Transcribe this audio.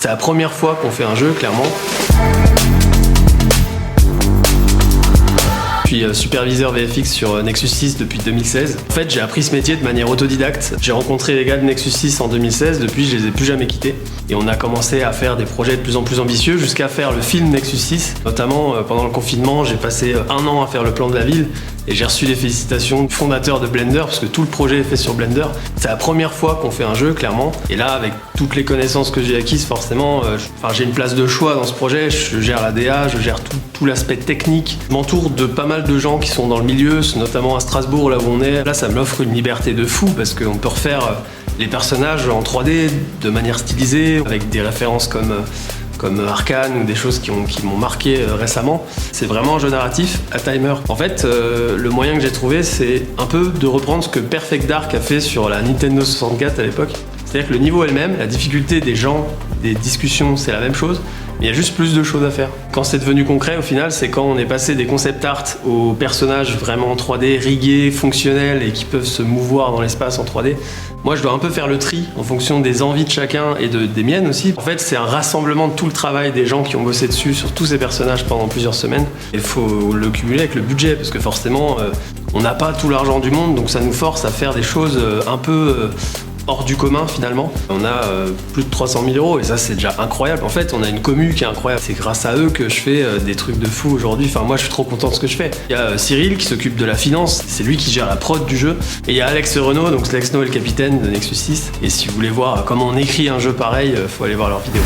C'est la première fois qu'on fait un jeu, clairement. Je suis superviseur VFX sur Nexus 6 depuis 2016. En fait, j'ai appris ce métier de manière autodidacte. J'ai rencontré les gars de Nexus 6 en 2016, depuis je les ai plus jamais quittés. Et on a commencé à faire des projets de plus en plus ambitieux jusqu'à faire le film Nexus 6. Notamment, pendant le confinement, j'ai passé 1 an à faire le plan de la ville et j'ai reçu les félicitations du fondateur de Blender parce que tout le projet est fait sur Blender. C'est la première fois qu'on fait un jeu, clairement. Et là, avec toutes les connaissances que j'ai acquises, forcément, j'ai une place de choix dans ce projet. Je gère la DA, je gère tout l'aspect technique. Je m'entoure de pas mal de gens qui sont dans le milieu, notamment à Strasbourg, là où on est. Là, ça m'offre une liberté de fou parce qu'on peut refaire les personnages en 3D de manière stylisée, avec des références comme Arcane ou des choses qui m'ont marqué récemment. C'est vraiment un jeu narratif à timer. En fait, le moyen que j'ai trouvé, c'est un peu de reprendre ce que Perfect Dark a fait sur la Nintendo 64 à l'époque. C'est-à-dire que le niveau elle-même, la difficulté des gens, des discussions, c'est la même chose, mais il y a juste plus de choses à faire. Quand c'est devenu concret, au final, c'est quand on est passé des concept art aux personnages vraiment en 3D, rigués, fonctionnels et qui peuvent se mouvoir dans l'espace en 3D. Moi, je dois un peu faire le tri en fonction des envies de chacun et des miennes aussi. En fait, c'est un rassemblement de tout le travail des gens qui ont bossé dessus sur tous ces personnages pendant plusieurs semaines. Il faut le cumuler avec le budget, parce que forcément, on n'a pas tout l'argent du monde, donc ça nous force à faire des choses un peu hors du commun finalement. On a plus de 300 000 euros et ça c'est déjà incroyable. En fait on a une commu qui est incroyable. C'est grâce à eux que je fais des trucs de fou aujourd'hui. Enfin moi je suis trop content de ce que je fais. Il y a Cyril qui s'occupe de la finance, c'est lui qui gère la prod du jeu. Et il y a Alex Renaud, donc Alex Renaud est le capitaine de Nexus 6. Et si vous voulez voir comment on écrit un jeu pareil, faut aller voir leur vidéo.